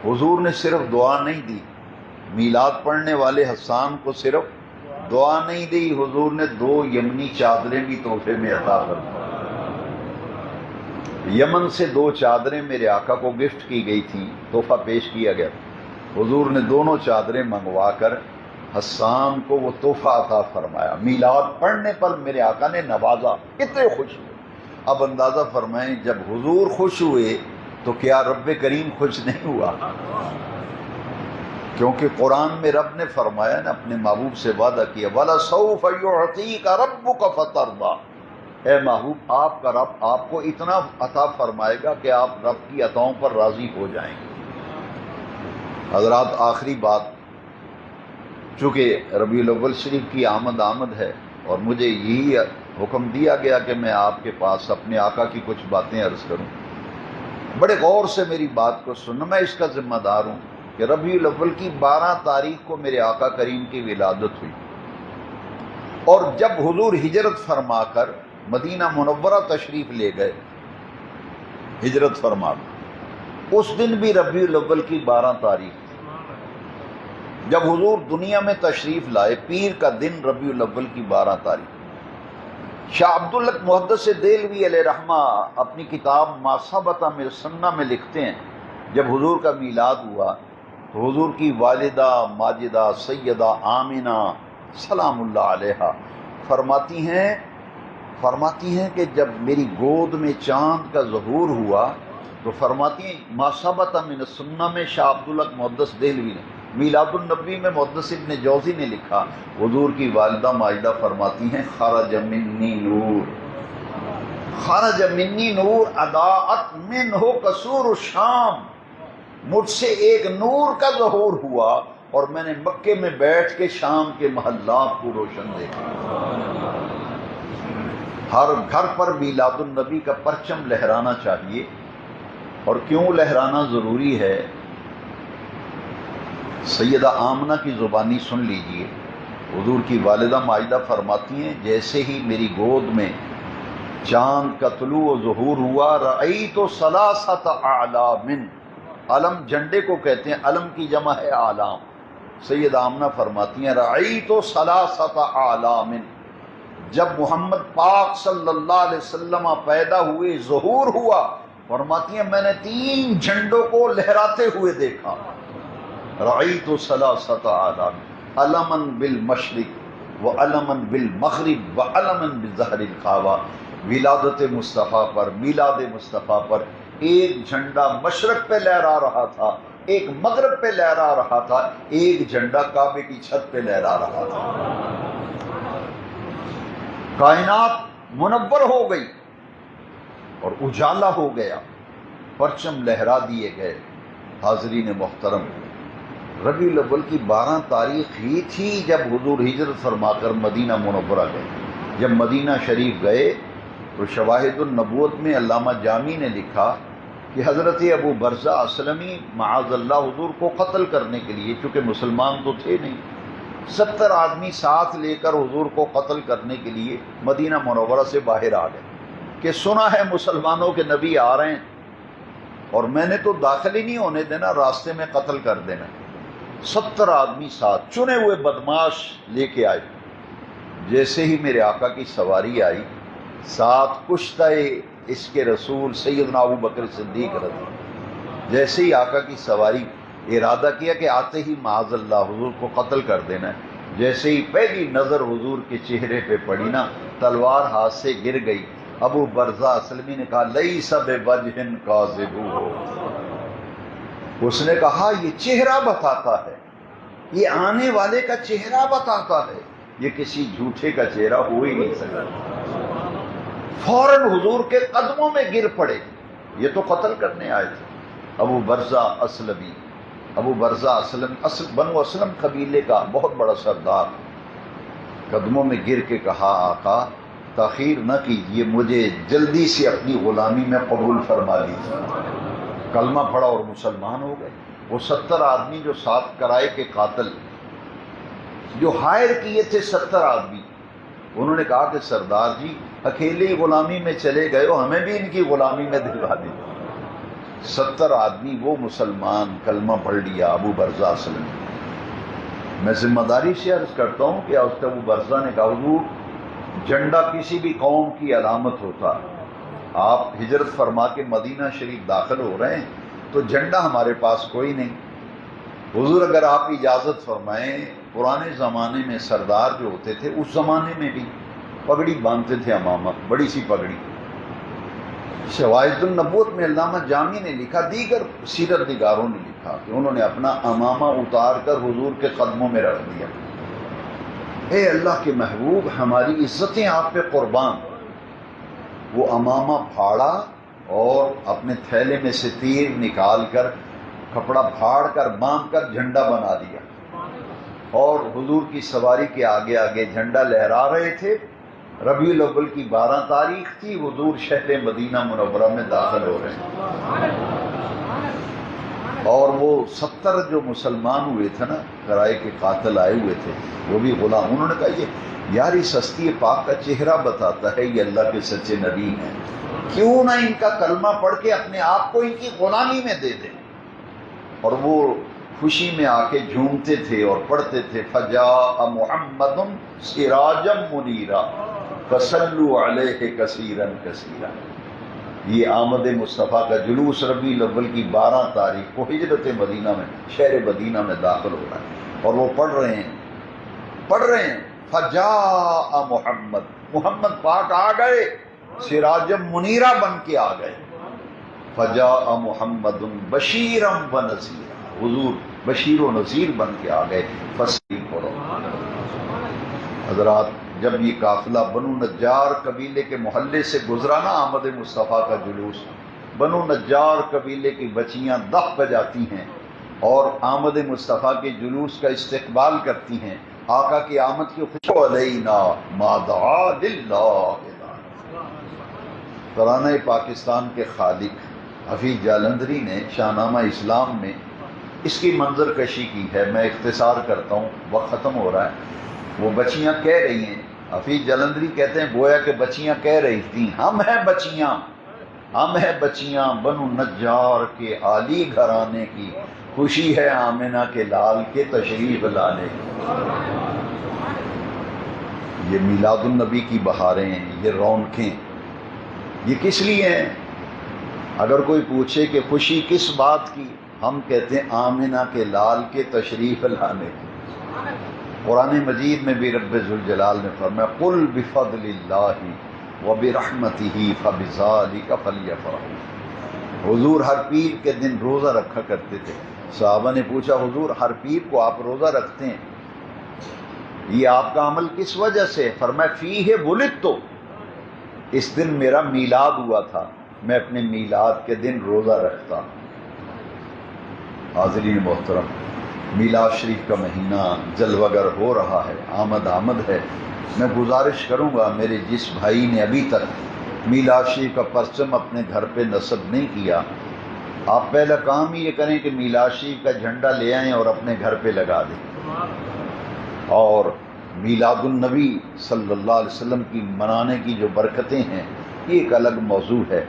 حضور نے صرف دعا نہیں دی، میلاد پڑھنے والے حسان کو صرف دعا نہیں دی، حضور نے 2 یمنی چادریں بھی تحفے میں عطا فرمائیں۔ یمن سے 2 چادریں میرے آقا کو گفٹ کی گئی تھیں، تحفہ پیش کیا گیا، حضور نے دونوں چادریں منگوا کر حسان کو وہ تحفہ عطا فرمایا، میلاد پڑھنے پر میرے آقا نے نوازا، کتنے خوش ہوئے۔ اب اندازہ فرمائیں جب حضور خوش ہوئے تو کیا رب کریم خوش نہیں ہوا؟ کیونکہ قرآن میں رب نے فرمایا نا، اپنے محبوب سے وعدہ کیا، وَلَسَوْفَ يُعْطِيكَ رَبُّكَ فَتَرْضَىٰ، اے محبوب آپ کا رب آپ کو اتنا عطا فرمائے گا کہ آپ رب کی عطاؤں پر راضی ہو جائیں گے۔ حضرات آخری بات، چونکہ ربیع الاول شریف کی آمد ہے اور مجھے یہی حکم دیا گیا کہ میں آپ کے پاس اپنے آقا کی کچھ باتیں عرض کروں، بڑے غور سے میری بات کو سننا، میں اس کا ذمہ دار ہوں کہ ربیع الاول کی 12 تاریخ کو میرے آقا کریم کی ولادت ہوئی، اور جب حضور ہجرت فرما کر مدینہ منورہ تشریف لے گئے، ہجرت فرما کر اس دن بھی ربیع الاول کی 12 تاریخ تھی۔ جب حضور دنیا میں تشریف لائے، پیر کا دن ربیع الاول کی 12 تاریخ۔ شاہ عبداللہ محدث دہلوی علیہ رحمہ اپنی کتاب ما ثبت من السنہ میں لکھتے ہیں، جب حضور کا میلاد ہوا تو حضور کی والدہ ماجدہ سیدہ آمنہ سلام اللہ علیہا فرماتی ہیں کہ جب میری گود میں چاند کا ظہور ہوا تو فرماتی ہیں ما ثبت من السنہ میں شاہ عبداللہ محدث دہلوی نے، میلاد النبی میں محدث ابن جوزی نے لکھا، حضور کی والدہ ماجدہ فرماتی ہیں خرج منی نور، خرج منی نور اضاءت منہ قصور الشام، مجھ سے ایک نور کا ظہور ہوا اور میں نے مکے میں بیٹھ کے شام کے محلات کو روشن دیکھا۔ ہر گھر پر میلاد النبی کا پرچم لہرانا چاہیے، اور کیوں لہرانا ضروری ہے؟ سیدہ آمنہ کی زبانی سن لیجئے، حضور کی والدہ ماجدہ فرماتی ہیں جیسے ہی میری گود میں چاند کا طلوع و ظہور ہوا، رأیت ثلاثۃ اعلام، علم جھنڈے کو کہتے ہیں، علم کی جمع ہے اعلام۔ سیدہ آمنہ فرماتی ہیں رأیت ثلاثۃ اعلام، جب محمد پاک صلی اللہ علیہ وسلم پیدا ہوئے، ظہور ہوا، فرماتی ہیں میں نے 3 جھنڈوں کو لہراتے ہوئے دیکھا۔ رأیت ثلاثۃ اعلام، علما بالمشرق وعلما بالمغرب وعلما بظہر الکعبہ، ولادت مصطفیٰ پر، میلاد مصطفیٰ پر ایک جھنڈا مشرق پہ لہرا رہا تھا، ایک مغرب پہ لہرا رہا تھا، ایک جھنڈا کعبے کی چھت پہ لہرا رہا تھا۔ کائنات منور ہو گئی اور اجالا ہو گیا، پرچم لہرا دیے گئے۔ حاضرین محترم، ربیع الاول کی 12 تاریخ ہی تھی جب حضور ہجرت فرما کر مدینہ منورہ گئے۔ جب مدینہ شریف گئے تو شواہد النبوت میں علامہ جامی نے لکھا کہ حضرت ابو برزہ اسلمی معاذ اللہ حضور کو قتل کرنے کے لیے، چونکہ مسلمان تو تھے نہیں، 70 آدمی ساتھ لے کر حضور کو قتل کرنے کے لیے مدینہ منورہ سے باہر آ گئے کہ سنا ہے مسلمانوں کے نبی آ رہے ہیں، اور میں نے تو داخل ہی نہیں ہونے دینا، راستے میں قتل کر دینا۔ 70 آدمی ساتھ چنے ہوئے بدماش لے کے آئے۔ جیسے ہی میرے آقا کی سواری آئی، ساتھ کشتہ اس کے رسول سیدنا ابو بکر صدیق رضی، جیسے ہی آقا کی سواری ارادہ کیا کہ آتے ہی معاذ اللہ حضور کو قتل کر دینا ہے، جیسے ہی پہلی نظر حضور کے چہرے پہ پڑی نا، تلوار ہاتھ سے گر گئی۔ ابو برزہ اسلمی نے کہا لیس بوجہ کاذب، اس نے کہا یہ چہرہ بتاتا ہے، یہ آنے والے کا چہرہ بتاتا ہے، یہ کسی جھوٹے کا چہرہ ہو ہی نہیں سکتا۔ فوراً حضور کے قدموں میں گر پڑے، یہ تو قتل کرنے آئے تھے۔ ابو برزہ اسلمی، ابو برزہ بنو اسلم قبیلے کا بہت بڑا سردار، قدموں میں گر کے کہا آقا تاخیر نہ کیجیے، مجھے جلدی سے اپنی غلامی میں قبول فرما لیجیے۔ کلمہ پڑھا اور مسلمان ہو گئے۔ وہ 70 آدمی جو ساتھ کرائے کے قاتل جو ہائر کیے تھے، 70 آدمی، انہوں نے کہا کہ سردار جی اکیلے ہی غلامی میں چلے گئے ہو، ہمیں بھی ان کی غلامی میں دلوا دیجیے۔ 70 آدمی وہ مسلمان، کلمہ پڑھ لیا ابو برزہ اسلم۔ میں ذمہ داری سے عرض کرتا ہوں کہ اس ابو برزہ نے کہا حضور جھنڈا کسی بھی قوم کی علامت ہوتا ہے، آپ ہجرت فرما کے مدینہ شریف داخل ہو رہے ہیں تو جھنڈا ہمارے پاس کوئی نہیں۔ حضور اگر آپ اجازت فرمائیں، پرانے زمانے میں سردار جو ہوتے تھے اس زمانے میں بھی پگڑی باندھتے تھے، امامہ، بڑی سی پگڑی۔ شواہد النبوت میں علامہ جامی نے لکھا، دیگر سیرت نگاروں نے لکھا کہ انہوں نے اپنا امامہ اتار کر حضور کے قدموں میں رکھ دیا۔ اے اللہ کے محبوب، ہماری عزتیں آپ پہ قربان۔ وہ امامہ پھاڑا اور اپنے تھیلے میں سے تیر نکال کر کپڑا پھاڑ کر باندھ کر جھنڈا بنا دیا، اور حضور کی سواری کے آگے آگے جھنڈا لہرا رہے تھے۔ ربیع الاول کی 12 تاریخ تھی، حضور شہر مدینہ منورہ میں داخل ہو رہے ہیں، اور وہ 70 جو مسلمان ہوئے تھے نا، کرائے کے قاتل آئے ہوئے تھے، وہ بھی غلام، انہوں نے کہا یہ یار اس ہستی پاک کا چہرہ بتاتا ہے یہ اللہ کے سچے نبی ہیں، کیوں نہ ان کا کلمہ پڑھ کے اپنے آپ کو ان کی غلامی میں دے دیں۔ اور وہ خوشی میں آ کے جھومتے تھے اور پڑھتے تھے فجاء محمد سراجا منیرا فصلوا علیہ کثیرا کثیرا۔ یہ آمد مصطفیٰ کا جلوس ربیع الاول کی 12 تاریخ کو ہجرت مدینہ میں، شہر مدینہ میں داخل ہو رہا ہے، اور وہ پڑھ رہے ہیں فجاء محمد، محمد پاک آ گئے، سراجا منیرا بن کے آ گئے، فجاء محمد بشیرا ونذیرا، حضور بشیر و نذیر بن کے آ گئے۔ فصیح پڑھو حضرات، جب یہ قافلہ بنو نجار قبیلے کے محلے سے گزرا نا، آمد مصطفیٰ کا جلوس، بنو نجار قبیلے کی بچیاں دف بجاتی ہیں اور آمد مصطفیٰ کے جلوس کا استقبال کرتی ہیں، آقا کی آمد کی خوشی علینا ما دعا للہ۔ ترانہ پاکستان کے خالق حفیظ جالندھری نے شاہنامہ اسلام میں اس کی منظر کشی کی ہے، میں اختصار کرتا ہوں، وقت ختم ہو رہا ہے۔ وہ بچیاں کہہ رہی ہیں، حفیظ جالندھری کہتے ہیں گویا کہ بچیاں کہہ رہی تھیں، ہم ہیں بچیاں بنو نجار کے عالی گھرانے کی، خوشی ہے آمنہ کے لال کے تشریف لانے کی۔ یہ میلاد النبی کی بہاریں ہیں، یہ رونقیں، یہ کس لیے ہیں؟ اگر کوئی پوچھے کہ خوشی کس بات کی، ہم کہتے ہیں آمنہ کے لال کے تشریف لانے کی۔ قرآن مجید میں بھی رب ذوالجلال نے فرمایا قل بفضل اللہ وبرحمتہ فبذالک فلیفرحوا۔ حضور ہر پیر کے دن روزہ رکھا کرتے تھے۔ صحابہ نے پوچھا حضور ہر پیر کو آپ روزہ رکھتے ہیں، یہ آپ کا عمل کس وجہ سے؟ فرمایا فیہ ولدت، اس دن میرا میلاد ہوا تھا، میں اپنے میلاد کے دن روزہ رکھتا۔ حاضرین محترم، میلاد شریف کا مہینہ جلوہ گر ہو رہا ہے، آمد ہے۔ میں گزارش کروں گا، میرے جس بھائی نے ابھی تک میلاد شریف کا پرچم اپنے گھر پہ نصب نہیں کیا، آپ پہلا کام یہ کریں کہ میلاد شریف کا جھنڈا لے آئیں اور اپنے گھر پہ لگا دیں۔ اور میلاد النبی صلی اللہ علیہ وسلم کی منانے کی جو برکتیں ہیں، یہ ایک الگ موضوع ہے،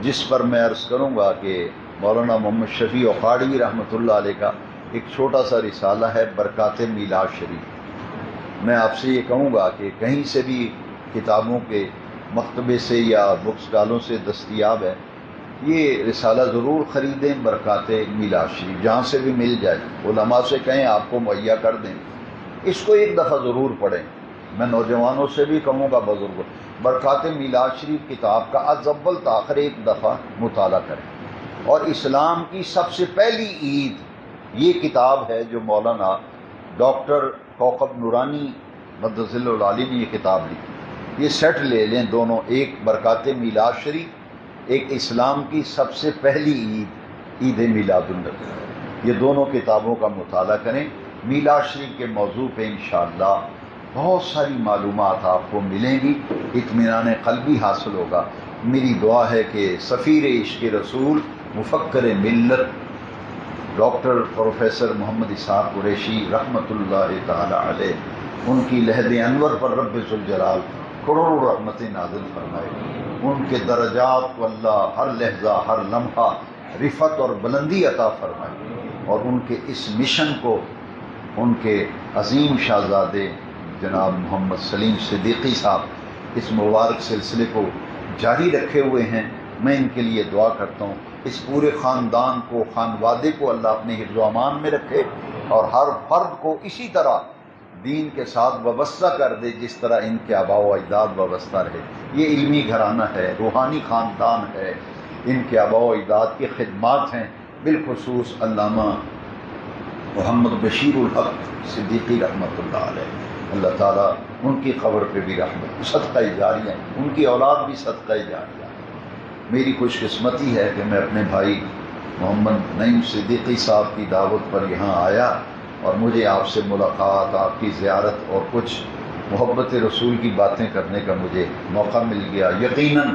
جس پر میں عرض کروں گا کہ مولانا محمد شفیع اقاڑوی رحمۃ اللہ علیہ کا ایک چھوٹا سا رسالہ ہے برکات میلاد شریف۔ میں آپ سے یہ کہوں گا کہ کہیں سے بھی کتابوں کے مکتبے سے یا بک سٹالوں سے دستیاب ہے، یہ رسالہ ضرور خریدیں، برکات میلاد شریف، جہاں سے بھی مل جائے، علماء سے کہیں آپ کو مہیا کر دیں، اس کو ایک دفعہ ضرور پڑھیں۔ میں نوجوانوں سے بھی کہوں گا، بزرگوں، برکات میلاد شریف کتاب کا از اول تاخر ایک دفعہ مطالعہ کریں۔ اور اسلام کی سب سے پہلی عید یہ کتاب ہے جو مولانا ڈاکٹر کوکب نورانی مدظل العالی نے یہ کتاب لکھی، یہ سیٹ لے لیں دونوں، ایک برکات میلاد شریف، ایک اسلام کی سب سے پہلی عید میلاد النبی، یہ دونوں کتابوں کا مطالعہ کریں۔ میلاد شریف کے موضوع پہ انشاءاللہ بہت ساری معلومات آپ کو ملیں گی، اطمینان قلبی حاصل ہوگا۔ میری دعا ہے کہ سفیر عشق رسول، مفکر ملت ڈاکٹر پروفیسر محمد اسحاق قریشی رحمۃ اللہ تعالی علیہ، ان کی لہد انور پر رب ذوالجلال کروڑوں رحمتیں نازل فرمائے، ان کے درجات کو اللہ ہر لحظہ ہر لمحہ رفعت اور بلندی عطا فرمائے، اور ان کے اس مشن کو ان کے عظیم شہزادے جناب محمد سلیم صدیقی صاحب اس مبارک سلسلے کو جاری رکھے ہوئے ہیں۔ میں ان کے لیے دعا کرتا ہوں، اس پورے خاندان کو، خانوادے کو اللہ اپنے حفظ و امان میں رکھے، اور ہر فرد کو اسی طرح دین کے ساتھ وابستہ کر دے جس طرح ان کے آباء و اجداد وابستہ رہے۔ یہ علمی گھرانہ ہے، روحانی خاندان ہے، ان کے آباء و اجداد کی خدمات ہیں، بالخصوص علامہ محمد بشیر الحق صدیقی رحمۃ اللہ علیہ، اللہ تعالیٰ ان کی قبر پہ بھی رحمت، صدقہ جاریہ، ان کی اولاد بھی صدقہ جاریہ۔ میری خوش قسمتی ہے کہ میں اپنے بھائی محمد نعیم صدیقی صاحب کی دعوت پر یہاں آیا اور مجھے آپ سے ملاقات، آپ کی زیارت اور کچھ محبت رسول کی باتیں کرنے کا مجھے موقع مل گیا۔ یقیناً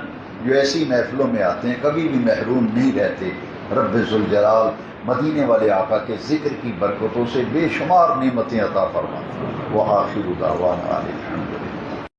جو ایسی محفلوں میں آتے ہیں کبھی بھی محروم نہیں رہتے۔ رب ذوالجلال مدینے والے آقا کے ذکر کی برکتوں سے بے شمار نعمتیں عطا فرمائے۔ وآخر دعوانا الحمدللہ۔